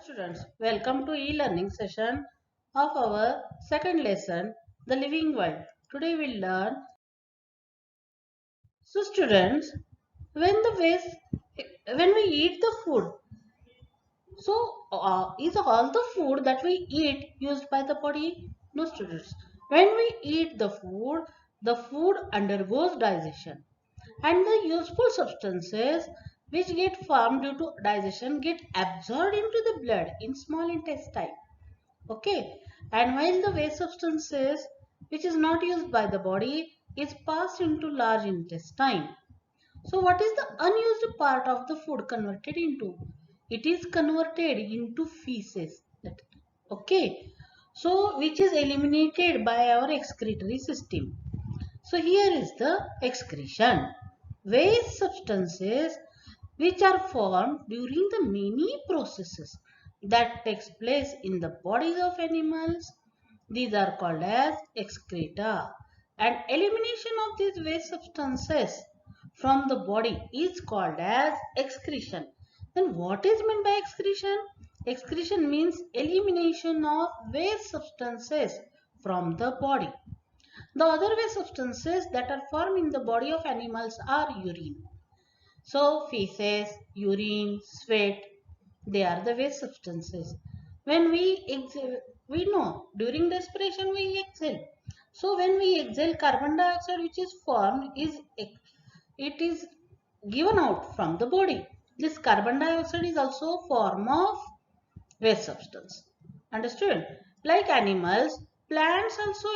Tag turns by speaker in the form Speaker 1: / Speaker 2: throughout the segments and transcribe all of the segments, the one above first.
Speaker 1: Students, welcome to e-learning session of our second lesson, The Living World. Today we'll learn. So students, when the waste, when we eat the food, is all the food that we eat used by the body? No students. When we eat the food undergoes digestion and the useful substances which get formed due to digestion get absorbed into the blood in small intestine. Okay, and while the waste substances which is not used by the body is passed into large intestine. So what is the unused part of the food converted into? It is converted into feces. Okay, so which is eliminated by our excretory system. So here is the excretion. Waste substances which are formed during the many processes that takes place in the bodies of animals. These are called as excreta. And elimination of these waste substances from the body is called as excretion. Then what is meant by excretion? Excretion means elimination of waste substances from the body. The other waste substances that are formed in the body of animals are urine. So feces, urine, sweat, they are the waste substances. When we exhale, we know during respiration we exhale. So when we exhale carbon dioxide which is formed it is given out from the body. This carbon dioxide is also a form of waste substance. Understood? Like animals, plants also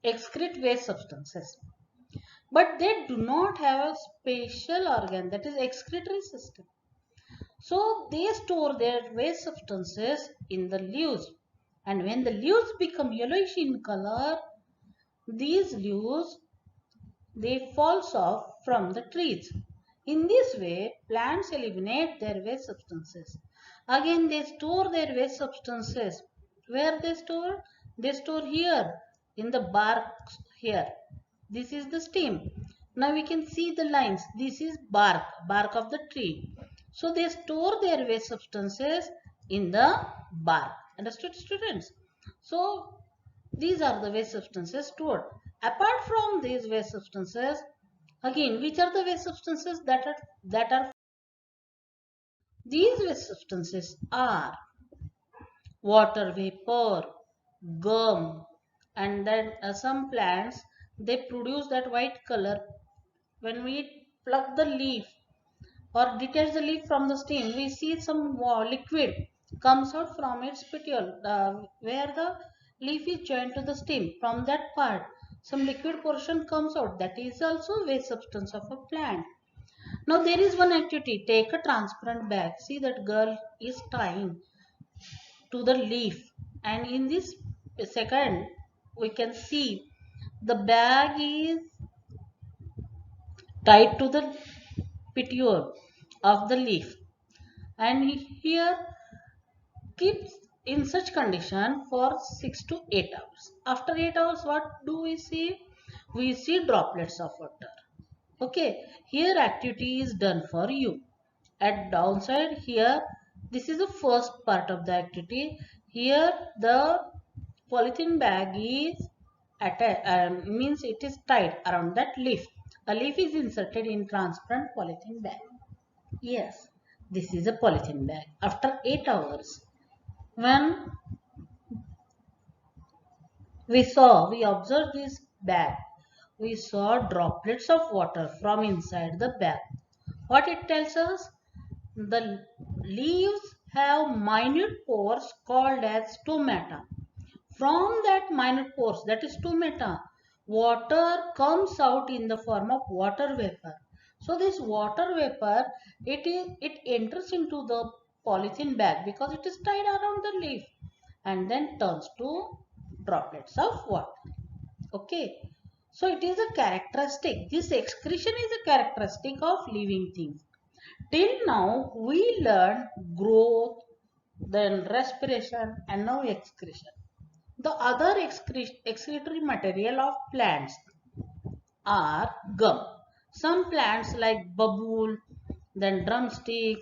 Speaker 1: excrete waste substances, but they do not have a special organ, that is excretory system. So they store their waste substances in the leaves, and when the leaves become yellowish in color, these leaves they falls off from the trees. In this way, plants eliminate their waste substances. Again, they store their waste substances. Where they store? They store here in the bark here. This is the stem. Now we can see the lines. This is bark of the tree. So they store their waste substances in the bark. Understood, students? So these are the waste substances stored. Apart from these waste substances, again, which are the waste substances that are these waste substances are water vapor, gum, and then some plants they produce that white color when we pluck the leaf or detach the leaf from the stem. We see some liquid comes out from its petiole where the leaf is joined to the stem. From that part, some liquid portion comes out. That is also waste substance of a plant. Now there is one activity. Take a transparent bag. See that girl is tying to the leaf, and in this second we can see the bag is tied to the petiole of the leaf, and here keeps in such condition for 6 to 8 hours. After 8 hours, what do we see? We see droplets of water. Okay, here activity is done for you. At downside here, this is the first part of the activity. Here the polythene bag is means it is tied around that leaf. A leaf is inserted in transparent polythene bag. Yes, this is a polythene bag. After 8 hours, when we observed this bag, we saw droplets of water from inside the bag. What it tells us? The leaves have minute pores called as stomata. From that minute pores, that is stomata, water comes out in the form of water vapor. So this water vapor, it enters into the polythene bag because it is tied around the leaf and then turns to droplets of water. Okay. So it is a characteristic. This excretion is a characteristic of living things. Till now we learned growth, then respiration, and now excretion. The other excretory material of plants are gum. Some plants like babul, then drumstick,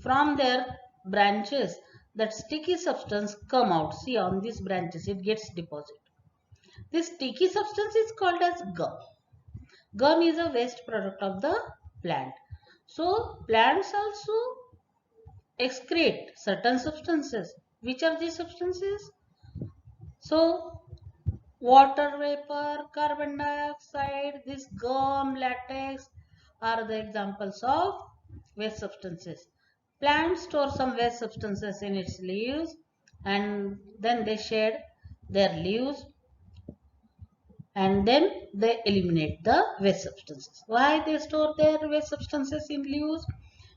Speaker 1: from their branches, that sticky substance come out. See, on these branches it gets deposited. This sticky substance is called as gum. Gum is a waste product of the plant. So plants also excrete certain substances. Which are these substances? So water vapor, carbon dioxide, this gum, latex are the examples of waste substances. Plants store some waste substances in its leaves and then they shed their leaves and then they eliminate the waste substances. Why they store their waste substances in leaves?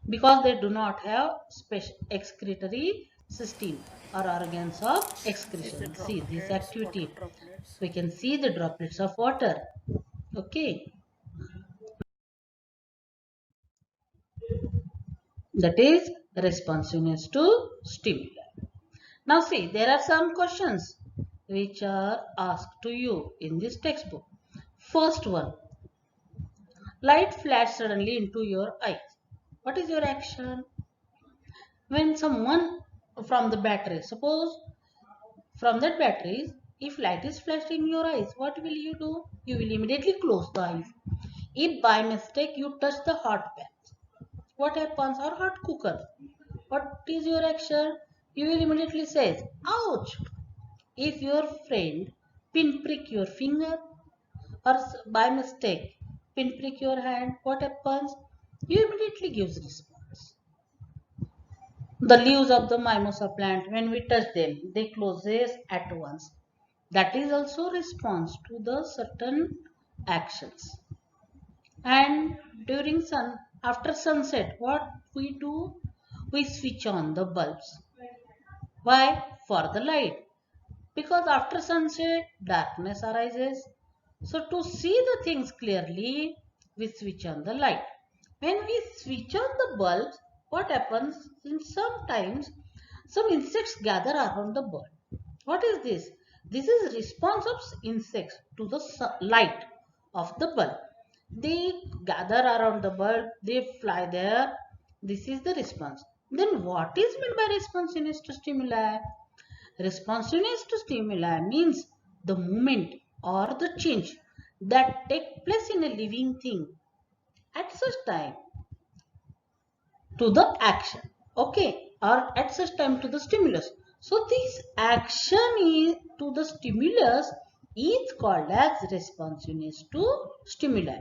Speaker 1: Because they do not have special excretory system or organs of
Speaker 2: Is it
Speaker 1: excretion. See this
Speaker 2: droplets? Water
Speaker 1: activity.
Speaker 2: droplets?
Speaker 1: We can see the droplets of water. Okay, that is responsiveness to stimuli. Now see, there are some questions which are asked to you in this textbook. First one, light flashed suddenly into your eyes. What is your action? When someone from the battery, suppose from that batteries, if light is flashed in your eyes, what will you do? You will immediately close the eyes. If by mistake you touch the hot pan, what happens? Or hot cooker, what is your action? You will immediately say, ouch! If your friend pinprick your finger or by mistake pinprick your hand, what happens? You immediately gives response. The leaves of the mimosa plant, when we touch them, they closes at once. That is also response to the certain actions. And during after sunset, what we do? We switch on the bulbs. Why? For the light. Because after sunset, darkness arises. So to see the things clearly, we switch on the light. When we switch on the bulbs, what happens? Sometimes some insects gather around the bulb. What is this? This is response of insects to the light of the bulb. They gather around the bulb, they fly there. This is the response. Then what is meant by responsiveness to stimuli? Responsiveness to stimuli means the movement or the change that take place in a living thing at such time to the action, okay, or at such time to the stimulus. So this action is to the stimulus is called as responsiveness to stimuli.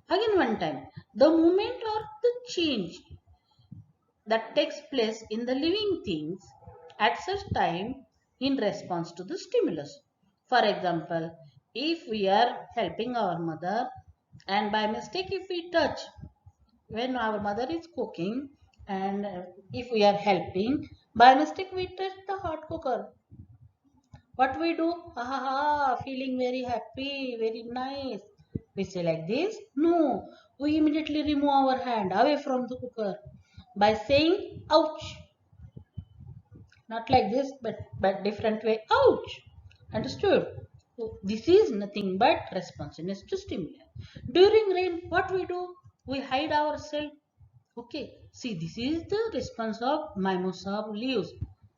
Speaker 1: Again one time, the movement or the change that takes place in the living things at such time in response to the stimulus. For example, if we are helping our mother and by mistake if we touch, when our mother is cooking and if we are helping, by mistake we touch the hot cooker, what we do? Feeling very happy, very nice. We say like this? No, we immediately remove our hand away from the cooker by saying ouch. Not like this, but different way. Ouch! Understood? So this is nothing but responsiveness to stimuli. During rain, what we do? We hide ourselves. Okay, see, this is the response of mimosa leaves.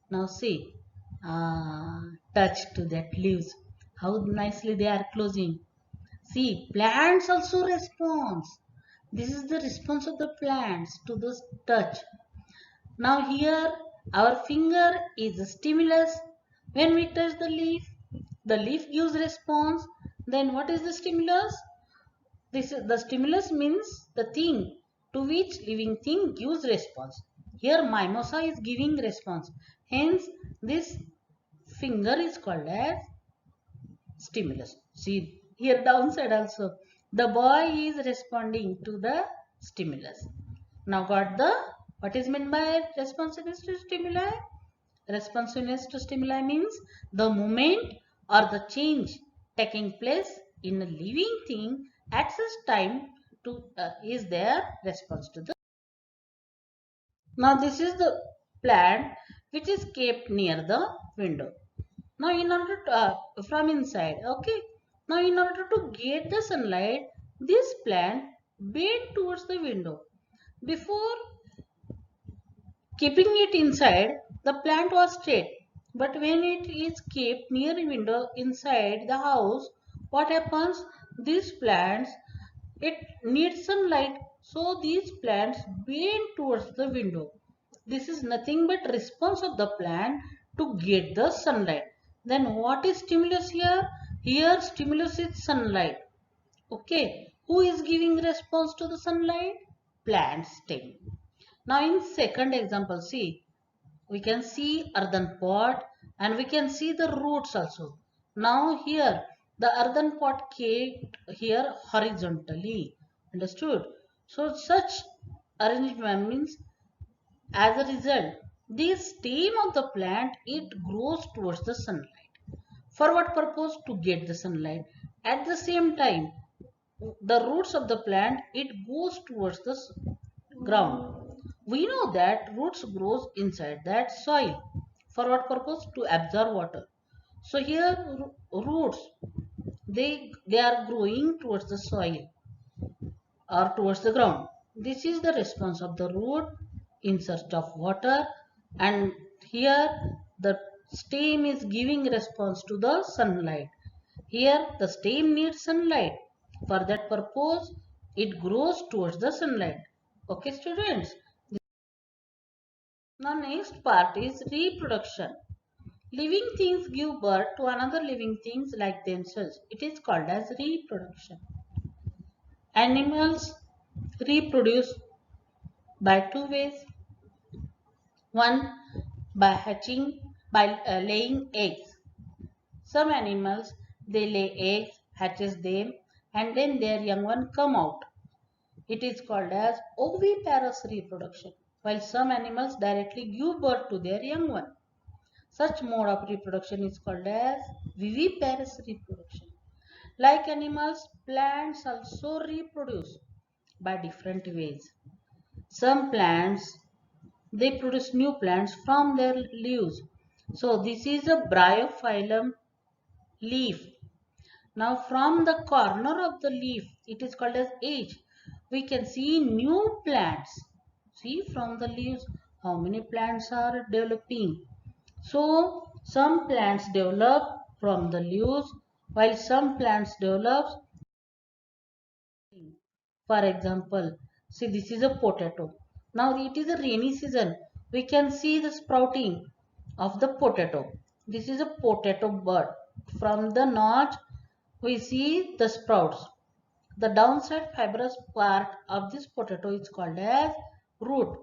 Speaker 1: Now see, touch to that leaves. How nicely they are closing. See, plants also respond. This is the response of the plants to the touch. Now here our finger is a stimulus. When we touch the leaf gives response. Then what is the stimulus? This is the stimulus means the thing to which living thing gives response. Here mimosa is giving response. Hence this finger is called as stimulus. See here downside also. The boy is responding to the stimulus. Now got the what is meant by responsiveness to stimuli? Responsiveness to stimuli means the movement or the change taking place in a living thing at such time to is their response to the. Now this is the plant which is kept near the window. Now in order to from inside, okay. Now in order to get the sunlight, this plant bent towards the window. Before Keeping it inside, the plant was straight. But when it is kept near a window inside the house, what happens? These plants, it needs sunlight, so these plants bend towards the window. This is nothing but response of the plant to get the sunlight. Then what is stimulus here? Here stimulus is sunlight. Okay, who is giving response to the sunlight? Plant stem. Now in second example, see, we can see earthen pot and we can see the roots also. Now here the earthen pot kept here horizontally. Understood? So such arrangement means as a result the stem of the plant it grows towards the sunlight. For what purpose? To get the sunlight. At the same time the roots of the plant it goes towards the ground. We know that roots grows inside that soil. For what purpose? To absorb water. So here roots they are growing towards the soil or towards the ground. This is the response of the root in search of water, and here the stem is giving response to the sunlight. Here the stem needs sunlight. For that purpose it grows towards the sunlight. Okay students. Now next part is reproduction. Living things give birth to another living things like themselves. It is called as reproduction. Animals reproduce by two ways. One, by hatching, by laying eggs. Some animals they lay eggs, hatches them, and then their young one come out. It is called as oviparous reproduction. While some animals directly give birth to their young one. Such mode of reproduction is called as viviparous reproduction. Like animals, plants also reproduce by different ways. Some plants they produce new plants from their leaves. So this is a bryophyllum leaf. Now from the corner of the leaf, it is called as edge. We can see new plants. See from the leaves how many plants are developing. So some plants develop from the leaves while some plants develop. For example, see this is a potato. Now it is a rainy season. We can see the sprouting of the potato. This is a potato bud. From the notch we see the sprouts. The downside fibrous part of this potato is called as root.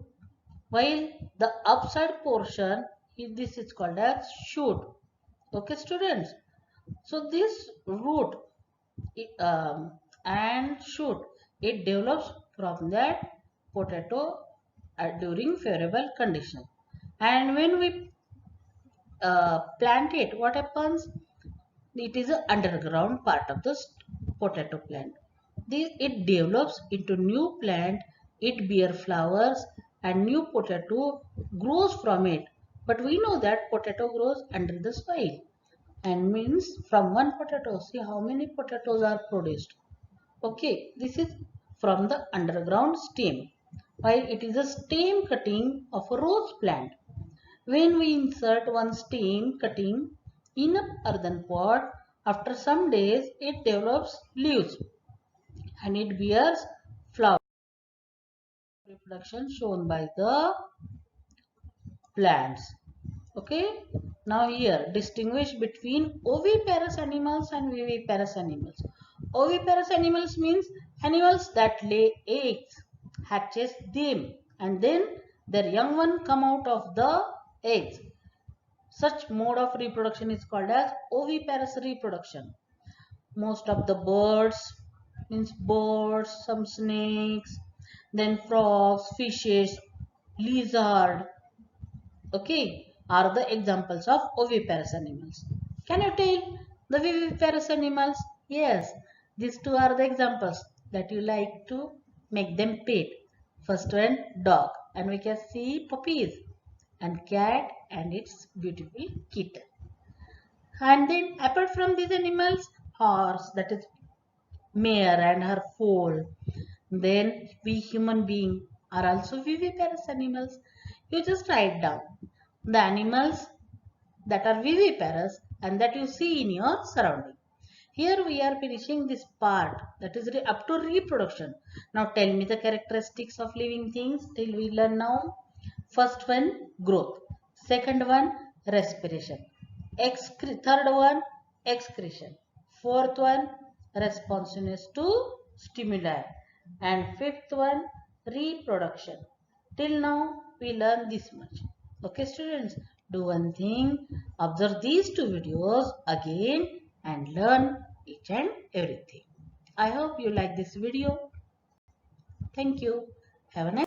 Speaker 1: While the upside portion this is called as shoot. Okay students. So this root and shoot it develops from that potato during favorable condition, and when we plant it, what happens? It is an underground part of the potato plant. It develops into new plant, it bear flowers and new potato grows from it. But we know that potato grows under the soil, and means from one potato, see how many potatoes are produced. Okay, this is from the underground stem, while it is a stem cutting of a rose plant. When we insert one stem cutting in an earthen pot, after some days it develops leaves and it bears flowers. Reproduction shown by the plants. Okay. Now here distinguish between oviparous animals and viviparous animals. Oviparous animals means animals that lay eggs, hatches them, and then their young one come out of the eggs. Such mode of reproduction is called as oviparous reproduction. Most of the birds, means birds, some snakes, then frogs, fishes, lizard, okay, are the examples of oviparous animals. Can you tell the viviparous animals? Yes, these two are the examples that you like to make them pet. First one, dog, and we can see puppies, and cat and its beautiful kitten. And then apart from these animals, horse, that is mare and her foal. Then we human being are also viviparous animals. You just write down the animals that are viviparous and that you see in your surrounding. Here we are finishing this part, that is up to reproduction. Now tell me the characteristics of living things till we learn now. First one, growth. Second one, respiration. Third one, excretion. Fourth one, responsiveness to stimuli. And fifth one, reproduction. Till now we learn this much. Okay students, do one thing, observe these two videos again and learn each and everything. I hope you like this video. Thank you. Have a nice